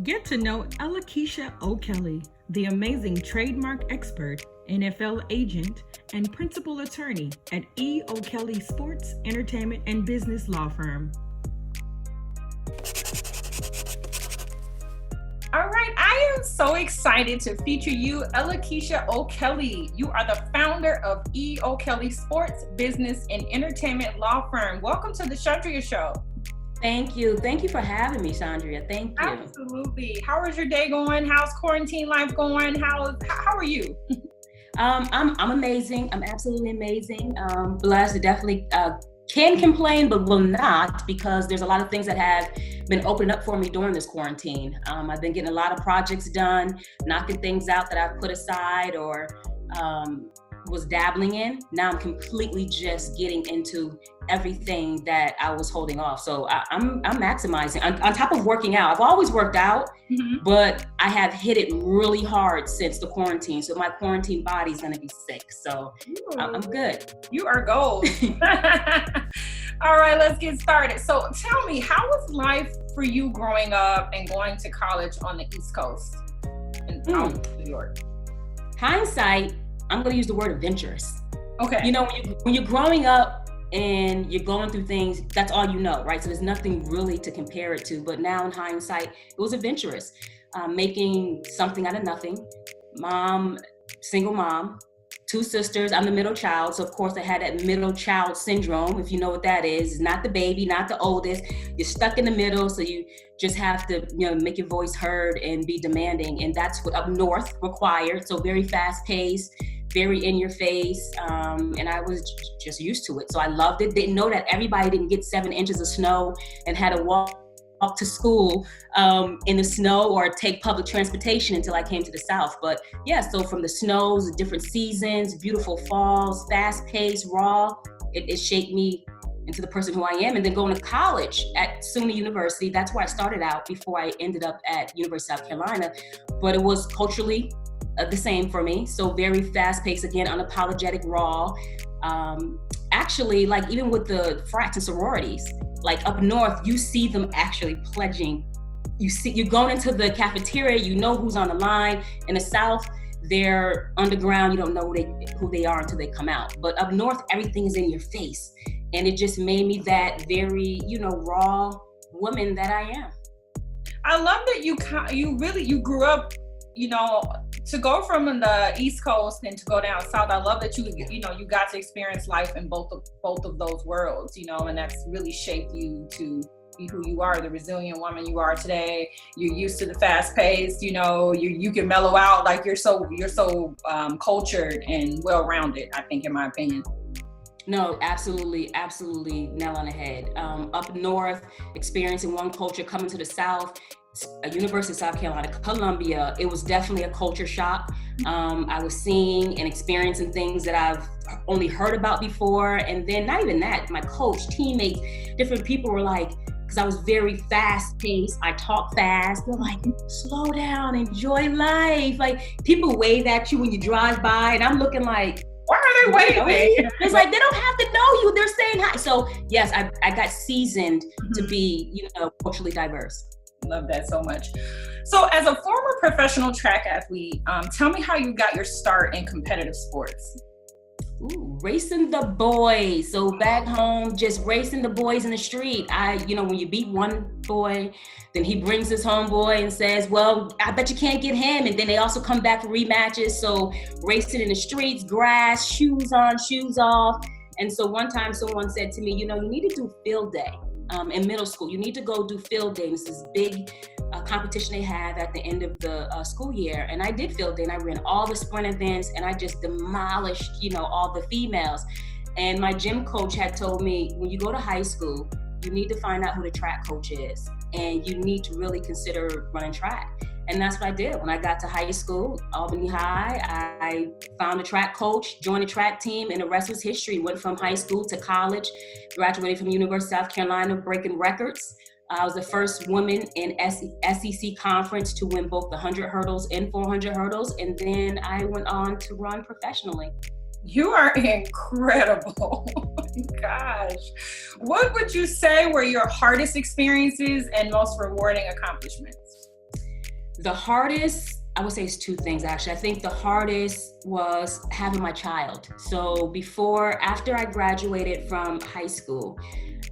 Get to know Ellakisha O'Kelley, the amazing trademark expert, NFL agent, and principal attorney at E. O'Kelley Sports, Entertainment, and Business Law Firm. All right, I am so excited to feature you, Ellakisha O'Kelley. You are the founder of E. O'Kelley Sports, Business, and Entertainment Law Firm. Welcome to the Shandria Show. Thank you. Thank you for having me, Shandria. Thank you. Absolutely. How is your day going? How's quarantine life going? How are you? I'm amazing. I'm absolutely amazing. Blessed. Definitely can complain, but will not, because there's a lot of things that have been opening up for me during this quarantine. I've been getting a lot of projects done, knocking things out that I've put aside or was dabbling in. Now I'm completely just getting into everything that I was holding off. So I'm maximizing on top of working out. I've always worked out, but I have hit it really hard since the quarantine. So my quarantine body's gonna be sick. So I'm good. You are gold. All right, let's get started. So tell me, how was life for you growing up and going to college on the East Coast in New York? Hindsight, I'm gonna use the word adventurous. Okay. You know, when you're growing up and you're going through things, that's all you know, right? So there's nothing really to compare it to. But now in hindsight, it was adventurous. Making something out of nothing. Single mom, 2 sisters. I'm the middle child. So of course I had that middle child syndrome, if you know what that is. It's not the baby, not the oldest. You're stuck in the middle. So you just have to, make your voice heard and be demanding. And that's what up north required. So very fast paced, very in your face, and I was just used to it. So I loved it. Didn't know that everybody didn't get 7 inches of snow and had to walk to school in the snow or take public transportation until I came to the South. But yeah, so from the snows, different seasons, beautiful falls, fast paced, raw, it shaped me into the person who I am. And then going to college at SUNY University, that's where I started out before I ended up at University of South Carolina. But it was culturally the same for me. So very fast paced, again, unapologetic, raw. Actually, like even with the frats and sororities, like up north, you see them actually pledging. You're going into the cafeteria, you know who's on the line. In the South, they're underground, you don't know who they are until they come out. But up north, everything is in your face. And it just made me that very, raw woman that I am. I love that you grew up, to go from the East Coast and to go down South. I love that you got to experience life in both of those worlds, and that's really shaped you to be who you are, the resilient woman you are today. You're used to the fast pace, you can mellow out, like you're so cultured and well-rounded, I think, in my opinion. No, absolutely nail on the head. Up north, experiencing one culture, coming to the South, University of South Carolina, Columbia, it was definitely a culture shock. I was seeing and experiencing things that I've only heard about before. And then not even that, my coach, teammates, different people were like, because I was very fast paced, I talk fast, they're like, slow down, enjoy life. Like people wave at you when you drive by and I'm looking like, why are they waving? It's like, they don't have to know you, they're saying hi. So yes, I got seasoned to be, culturally diverse. Love that so much. So as a former professional track athlete, tell me how you got your start in competitive sports. Ooh, racing the boys. So back home, just racing the boys in the street. When you beat one boy, then he brings his homeboy and says, well, I bet you can't get him. And then they also come back for rematches. So racing in the streets, grass, shoes on, shoes off. And so one time someone said to me, you need to do field day. In middle school, you need to go do field day. This is big competition they have at the end of the school year. And I did field day and I ran all the sprint events and I just demolished, all the females. And my gym coach had told me, when you go to high school, you need to find out who the track coach is. And you need to really consider running track. And that's what I did. When I got to high school, Albany High, I found a track coach, joined a track team, and the rest was history. Went from high school to college, graduated from University of South Carolina, breaking records. I was the first woman in SEC conference to win both the 100 hurdles and 400 hurdles. And then I went on to run professionally. You are incredible. Oh my gosh. What would you say were your hardest experiences and most rewarding accomplishments? The hardest, I would say, is two things actually. I think the hardest was having my child. So after I graduated from high school,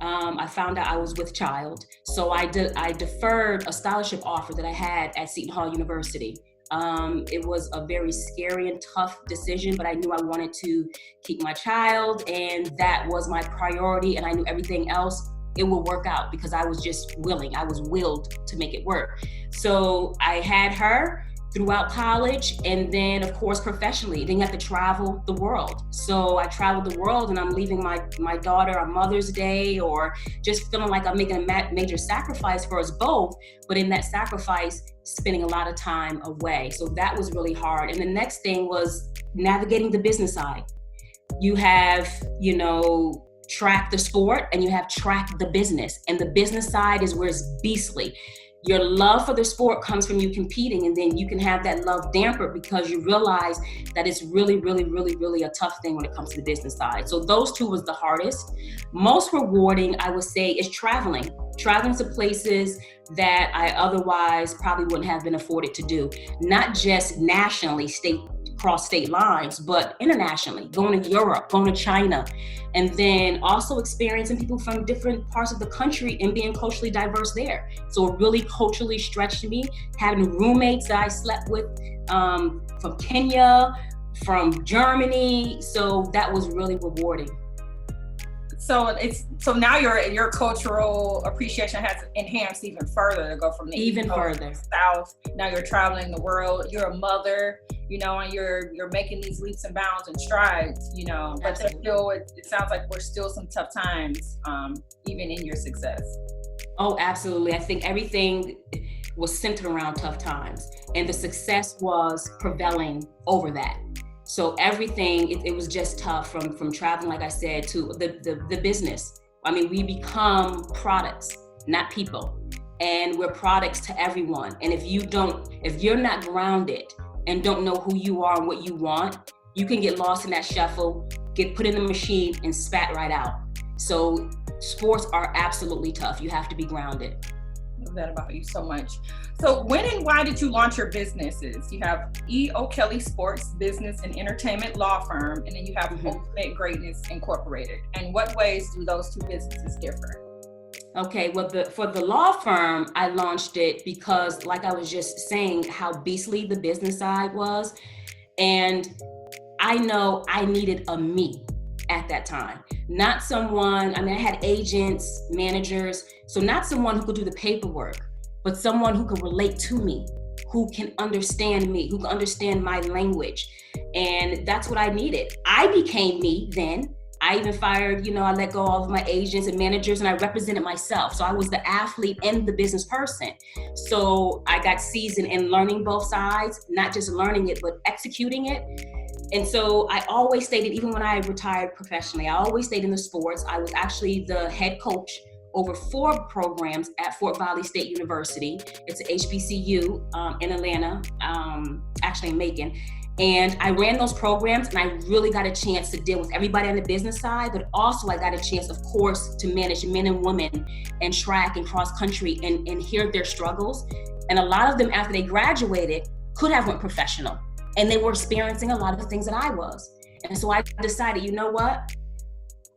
I found out I was with child. So I deferred a scholarship offer that I had at Seton Hall University. It was a very scary and tough decision, but I knew I wanted to keep my child, and that was my priority. And I knew everything else, it will work out because I was just willing. I was willed to make it work. So I had her throughout college, and then of course professionally. Then you have to travel the world. So I traveled the world, and I'm leaving my daughter on Mother's Day, or just feeling like I'm making a major sacrifice for us both. But in that sacrifice, spending a lot of time away. So that was really hard. And the next thing was navigating the business side. You have, track the sport, and you have track the business. And the business side is where it's beastly. Your love for the sport comes from you competing, and then you can have that love dampered because you realize that it's really, really, really, really a tough thing when it comes to the business side. So those two was the hardest. Most rewarding, I would say, is traveling to places that I otherwise probably wouldn't have been afforded to do. Not just nationally, across state lines, but internationally, going to Europe, going to China, and then also experiencing people from different parts of the country and being culturally diverse there. So it really culturally stretched me, having roommates that I slept with from Kenya, from Germany. So that was really rewarding. So now your cultural appreciation has enhanced even further to go from the even East Coast further to the South. Now you're traveling the world. You're a mother, and you're making these leaps and bounds and strides, But there's still, it sounds like we're still some tough times, even in your success. Oh, absolutely. I think everything was centered around tough times, and the success was prevailing over that. So everything, it was just tough from traveling, like I said, to the business. I mean, we become products, not people. And we're products to everyone. And if you're not grounded and don't know who you are and what you want, you can get lost in that shuffle, get put in the machine and spat right out. So sports are absolutely tough. You have to be grounded. I love that about you so much. So when and why did you launch your businesses? You have E. O'Kelley Sports Business and Entertainment Law Firm, and then you have Ultimate Greatness Incorporated. And what ways do those two businesses differ? Okay, well, for the law firm, I launched it because, like I was just saying, how beastly the business side was. And I know I needed a me at that time. Not someone, I had agents, managers, so not someone who could do the paperwork, but someone who could relate to me, who can understand me, who can understand my language. And that's what I needed. I became me then. I even fired, I let go of all of my agents and managers, and I represented myself. So I was the athlete and the business person. So I got seasoned in learning both sides, not just learning it, but executing it. And so I always stayed, even when I retired professionally, I always stayed in the sports. I was actually the head coach over 4 programs at Fort Valley State University. It's an HBCU in Atlanta, actually in Macon. And I ran those programs, and I really got a chance to deal with everybody on the business side, but also I got a chance, of course, to manage men and women and track and cross country and hear their struggles. And a lot of them, after they graduated, could have went professional, and they were experiencing a lot of the things that I was. And so I decided, you know what?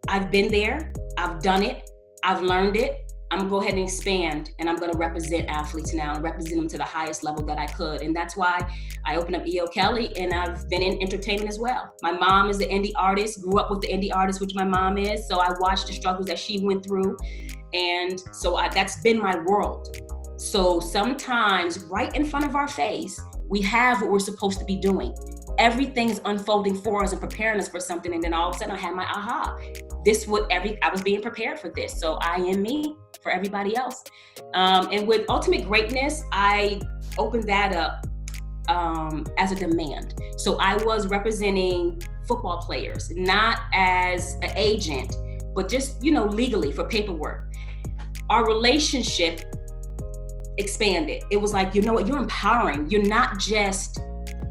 I've been there, I've done it, I've learned it. I'm gonna go ahead and expand, and I'm gonna represent athletes now and represent them to the highest level that I could. And that's why I opened up E. O'Kelley, and I've been in entertainment as well. My mom is an indie artist, grew up with the indie artist, which my mom is. So I watched the struggles that she went through. And so that's been my world. So sometimes right in front of our face, we have what we're supposed to be doing. Everything's unfolding for us and preparing us for something. And then all of a sudden I had my aha. I was being prepared for this. So I am me for everybody else. And with Ultimate Greatness, I opened that up as a demand. So I was representing football players, not as an agent, but just, legally for paperwork. Our relationship expanded. It was like, you know what, you're empowering. You're not just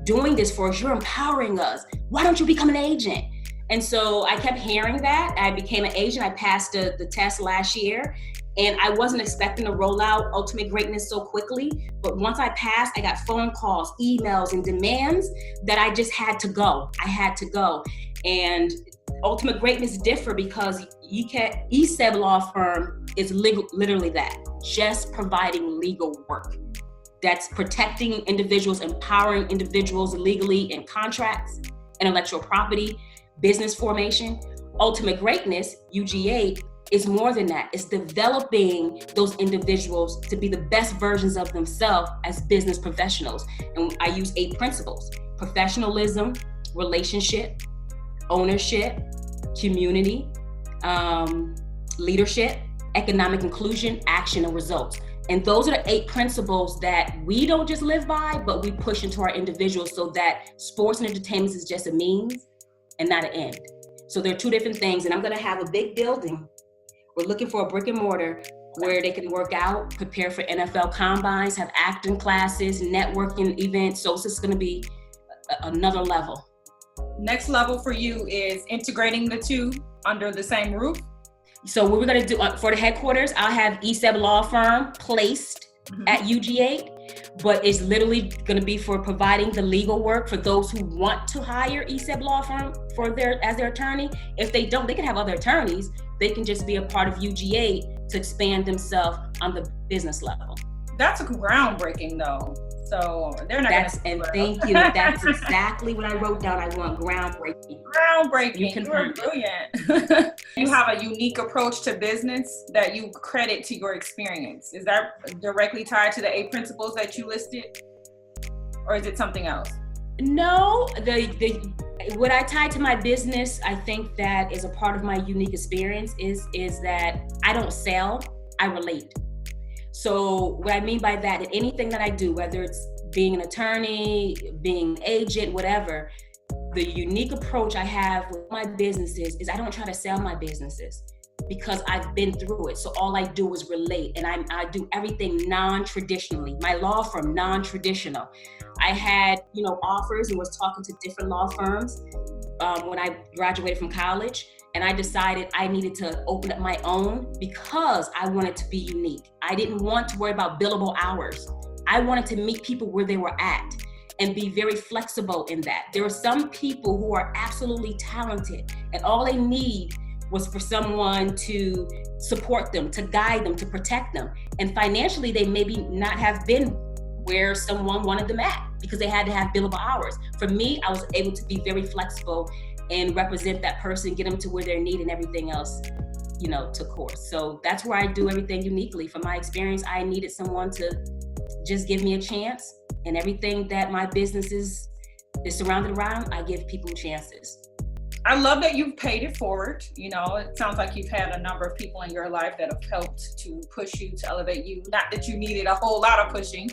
doing this for us, you're empowering us. Why don't you become an agent? And so I kept hearing that. I became an agent. I passed the test last year. And I wasn't expecting to roll out Ultimate Greatness so quickly, but once I passed, I got phone calls, emails, and demands that I just had to go. I had to go. And Ultimate Greatness differ because ESEB law firm is literally that, just providing legal work. That's protecting individuals, empowering individuals legally in contracts, intellectual property, business formation. Ultimate Greatness, UGA, is more than that. It's developing those individuals to be the best versions of themselves as business professionals. And I use 8 principles: professionalism, relationship, ownership, community, leadership, economic inclusion, action, and results. And those are the 8 principles that we don't just live by, but we push into our individuals so that sports and entertainment is just a means and not an end. So they're 2 different things. And I'm gonna have a big building. We're looking for a brick and mortar where they can work out, prepare for NFL combines, have acting classes, networking events. So it's just gonna be another level. Next level for you is integrating the 2 under the same roof. So what we're gonna do for the headquarters, I'll have ESEB law firm placed at UGA, but it's literally gonna be for providing the legal work for those who want to hire ESEB law firm as their attorney. If they don't, they can have other attorneys. They can just be a part of UGA to expand themselves on the business level. That's groundbreaking though. So they're not and thank you. That's exactly what I wrote down. I want groundbreaking. Groundbreaking. You're brilliant. You have a unique approach to business that you credit to your experience. Is that directly tied to the 8 principles that you listed? Or is it something else? No, what I tie to my business, I think that is a part of my unique experience is that I don't sell, I relate. So what I mean by that, in anything that I do, whether it's being an attorney, being an agent, whatever, the unique approach I have with my businesses is I don't try to sell my businesses because I've been through it. So all I do is relate, and I do everything non-traditionally. My law firm, non-traditional. I had, offers and was talking to different law firms when I graduated from college. And I decided I needed to open up my own because I wanted to be unique. I didn't want to worry about billable hours. I wanted to meet people where they were at and be very flexible in that. There are some people who are absolutely talented and all they need was for someone to support them, to guide them, to protect them. And financially, they maybe not have been where someone wanted them at because they had to have billable hours. For me, I was able to be very flexible and represent that person, get them to where they're needed and everything else, to course. So that's where I do everything uniquely. From my experience, I needed someone to just give me a chance, and everything that my business is surrounded around, I give people chances. I love that you've paid it forward. It sounds like you've had a number of people in your life that have helped to push you, to elevate you. Not that you needed a whole lot of pushing,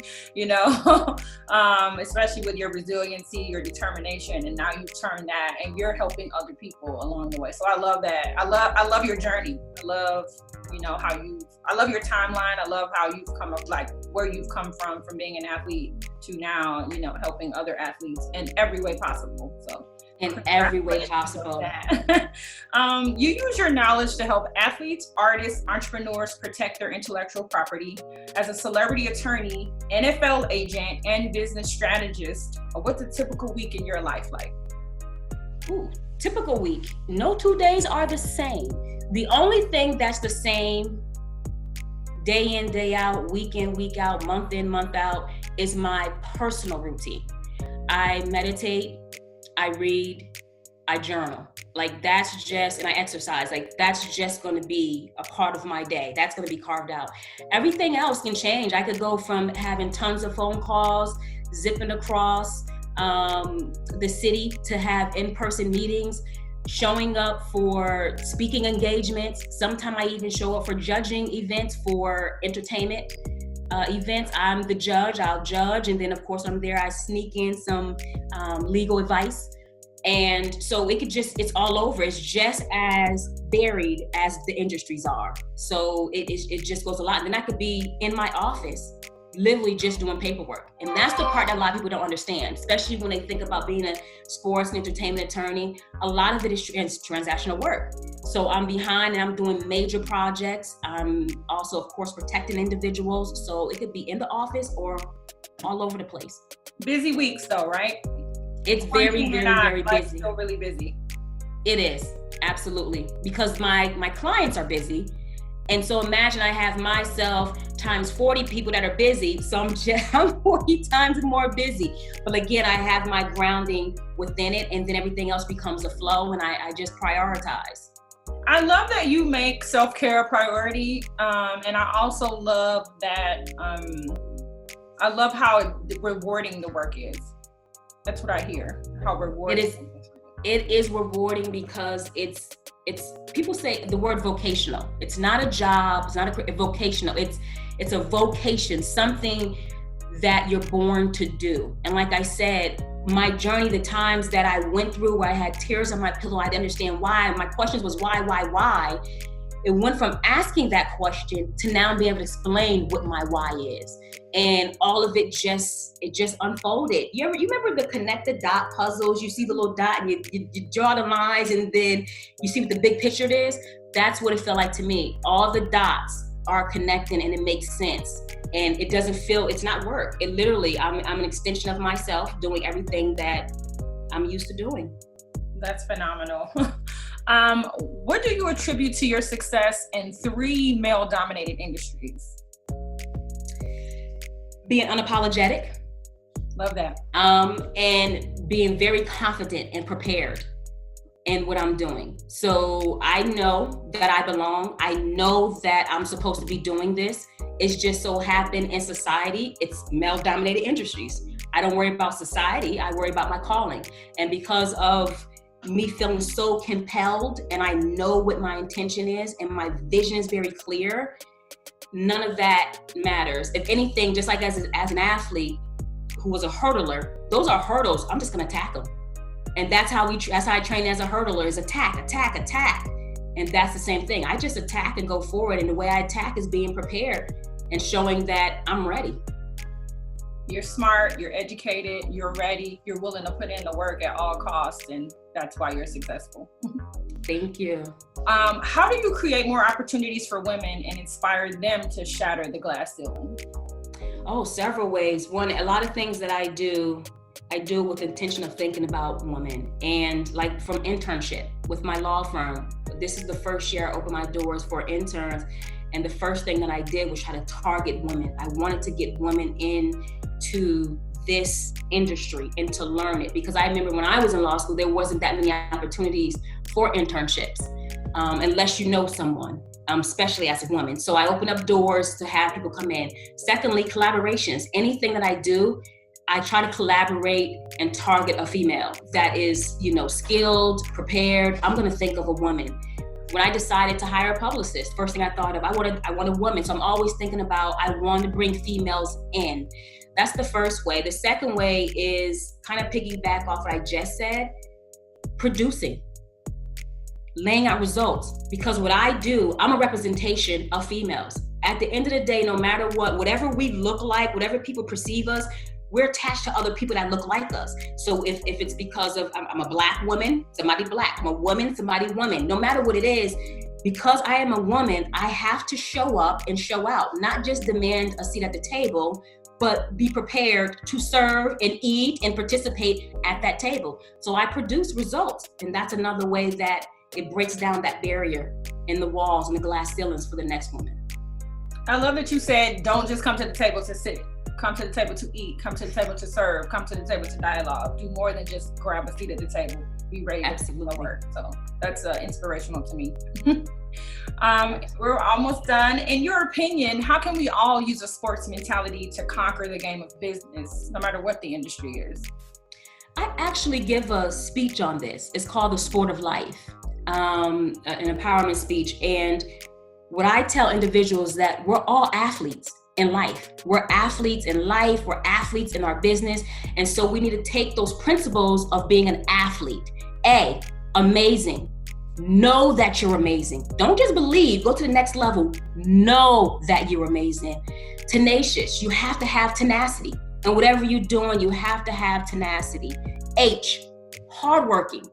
especially with your resiliency, your determination, and now you've turned that and you're helping other people along the way. So I love that. I love your journey. I love, I love your timeline. I love how you've come up, like where you've come from being an athlete to now, helping other athletes in every way possible. So. In every way possible. You use your knowledge to help athletes, artists, entrepreneurs protect their intellectual property. As a celebrity attorney, NFL agent, and business strategist, what's a typical week in your life like? Ooh, typical week. No 2 days are the same. The only thing that's the same day in, day out, week in, week out, month in, month out is my personal routine. I meditate, I read, I journal. And I exercise. That's just going to be a part of my day. That's going to be carved out. Everything else can change. I could go from having tons of phone calls, zipping across the city to have in-person meetings, showing up for speaking engagements. Sometimes I even show up for judging events for entertainment events. I'm the judge, I'll judge. And then of course I'm there, I sneak in some legal advice. And so it's all over. It's just as varied as the industries are. So it just goes a lot. And then I could be in my office literally just doing paperwork. And that's the part that a lot of people don't understand, especially when they think about being a sports and entertainment attorney. A lot of it is transactional work. So I'm behind and I'm doing major projects. I'm also, of course, protecting individuals. So it could be in the office or all over the place. Busy weeks though, right? It's very, very busy. Still really busy. It is, absolutely. Because my clients are busy. And so imagine I have myself times 40 people that are busy. So I'm 40 times more busy. But again, I have my grounding within it, and then everything else becomes a flow, and I just prioritize. I love that you make self-care a priority. And I also love that, I love how rewarding the work is. That's what I hear, how rewarding. It is rewarding because it's people say the word vocational. It's not a job, it's not a vocational. It's a vocation, something that you're born to do. And like I said, my journey, the times that I went through where I had tears on my pillow, I didn't understand why. My questions was why? It went from asking that question to now being able to explain what my why is. And all of it just unfolded. You remember the connect the dot puzzles? You see the little dot and you draw the lines and then you see what the big picture is? That's what it felt like to me. All the dots are connecting and it makes sense. And it doesn't feel, it's not work. It literally, I'm an extension of myself doing everything that I'm used to doing. That's phenomenal. What do you attribute to your success in 3 male-dominated industries? Being unapologetic. Love that. And being very confident and prepared in what I'm doing. So I know that I belong. I know that I'm supposed to be doing this. It's just so happened in society, it's male-dominated industries. I don't worry about society, I worry about my calling. And because of me feeling so compelled and I know what my intention is and my vision is very clear, none of that matters. If anything, just like as an athlete who was a hurdler, those are hurdles. I'm just gonna attack them. And that's how I train as a hurdler, is attack. And that's the same thing. I just attack and go forward. And the way I attack is being prepared and showing that I'm ready. You're smart, you're educated, you're ready, you're willing to put in the work at all costs, and that's why you're successful. Thank you. How do you create more opportunities for women and inspire them to shatter the glass ceiling? Oh, several ways. One, a lot of things that I do with the intention of thinking about women. And like from internship with my law firm, this is the first year I opened my doors for interns. And the first thing that I did was try to target women. I wanted to get women into this industry and to learn it. Because I remember when I was in law school, there wasn't that many opportunities for internships, unless you know someone, especially as a woman. So I opened up doors to have people come in. Secondly, collaborations. Anything that I do, I try to collaborate and target a female that is, skilled, prepared. I'm gonna think of a woman. When I decided to hire a publicist, first thing I thought of, I want a woman. So I'm always thinking about, I want to bring females in. That's the first way. The second way is kind of piggyback off what I just said, producing, laying out results. Because what I do, I'm a representation of females. At the end of the day, no matter what, whatever we look like, whatever people perceive us, we're attached to other people that look like us. So if it's because of, I'm a Black woman, somebody Black, I'm a woman, somebody woman, no matter what it is, because I am a woman, I have to show up and show out, not just demand a seat at the table, but be prepared to serve and eat and participate at that table. So I produce results. And that's another way that it breaks down that barrier in the walls and the glass ceilings for the next woman. I love that you said, don't just come to the table to sit. Come to the table to eat, come to the table to serve, come to the table to dialogue. Do more than just grab a seat at the table. Be ready to do the work. So that's inspirational to me. We're almost done. In your opinion, how can we all use a sports mentality to conquer the game of business, no matter what the industry is? I actually give a speech on this. It's called The Sport of Life, an empowerment speech. And what I tell individuals that we're all athletes in life. We're athletes in life, we're athletes in our business. And so we need to take those principles of being an athlete. A, amazing. Know that you're amazing. Don't just believe, go to the next level. Know that you're amazing. Tenacious, you have to have tenacity. And whatever you're doing, you have to have tenacity. H, hardworking.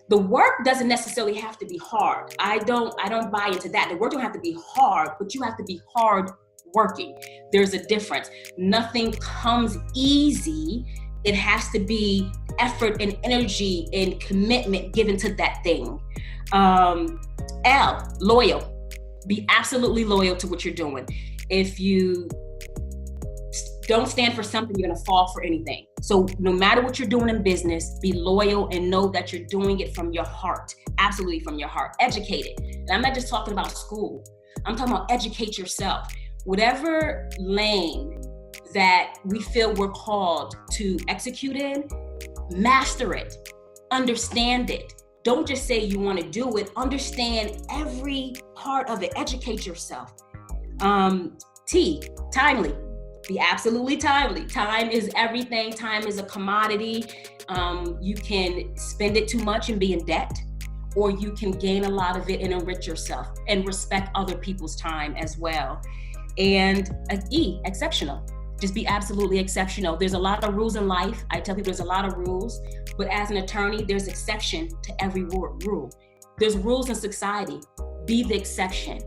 The work doesn't necessarily have to be hard. I don't buy into that. The work don't have to be hard, but you have to be hard working. There's a difference. Nothing comes easy. It has to be effort and energy and commitment given to that thing. L, loyal. Be absolutely loyal to what you're doing. If you don't stand for something, you're gonna fall for anything. So no matter what you're doing in business, be loyal and know that you're doing it from your heart, absolutely from your heart. Educated. And I'm not just talking about school. I'm talking about educate yourself. Whatever lane that we feel we're called to execute in, master it, understand it. Don't just say you want to do it, understand every part of it, educate yourself. T, timely, be absolutely timely. Time is everything, time is a commodity. You can spend it too much and be in debt, or you can gain a lot of it and enrich yourself and respect other people's time as well. And E, exceptional. Just be absolutely exceptional. There's a lot of rules in life. I tell people there's a lot of rules, but as an attorney, there's exception to every rule. There's rules in society. Be the exception,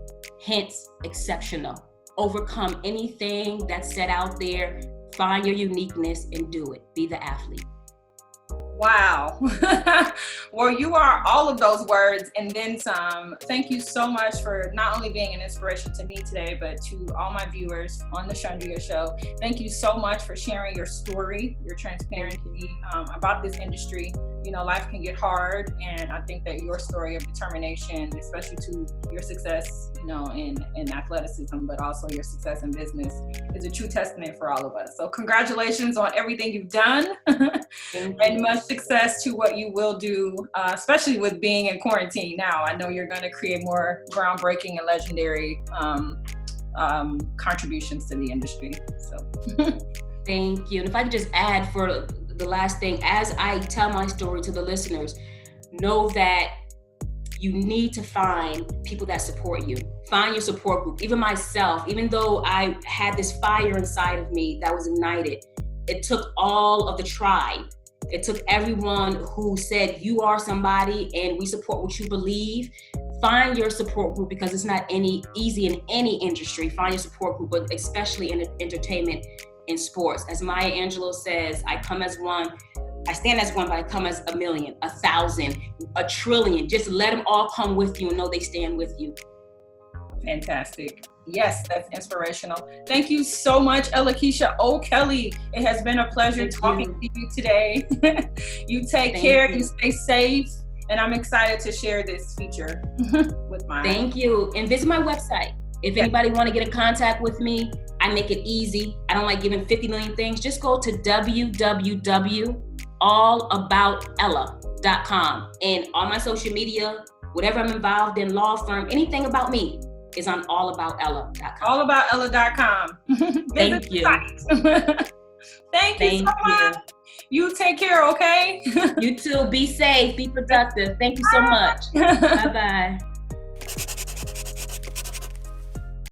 hence exceptional. Overcome anything that's set out there, find your uniqueness and do it. Be the athlete. Wow. Well, you are all of those words and then some. Thank you so much for not only being an inspiration to me today, but to all my viewers on the Shondia Show. Thank you so much for sharing your story, your transparency about this industry. You know, life can get hard, and I think that your story of determination, especially to your success, you know, in athleticism, but also your success in business, is a true testament for all of us. So congratulations on everything you've done and much success to what you will do, especially with being in quarantine now. I know you're going to create more groundbreaking and legendary contributions to the industry. So thank you. And if I could just add for the last thing, as I tell my story to the listeners, know that you need to find people that support you. Find your support group. Even myself, even though I had this fire inside of me that was ignited, it took all of the tribe. It took everyone who said, you are somebody and we support what you believe. Find your support group, because it's not easy in any industry. Find your support group, but especially in entertainment and sports. As Maya Angelou says, I stand as one, but I come as 1,000,000, 1,000, 1,000,000,000. Just let them all come with you and know they stand with you. Fantastic. Yes, that's inspirational. Thank you so much, Ellakisha O'Kelley. It has been a pleasure talking to you today. You take care, you stay safe, and I'm excited to share this feature with my. Thank you. And visit my website. If anybody want to get in contact with me, I make it easy. I don't like giving 50 million things. Just go to www.allaboutella.com. And on my social media, whatever I'm involved in, law firm, anything about me is on allaboutella.com. Allaboutella.com. Thank you. Thank you so much. You take care, okay? You too. Be safe. Be productive. Thank you so much. Bye-bye.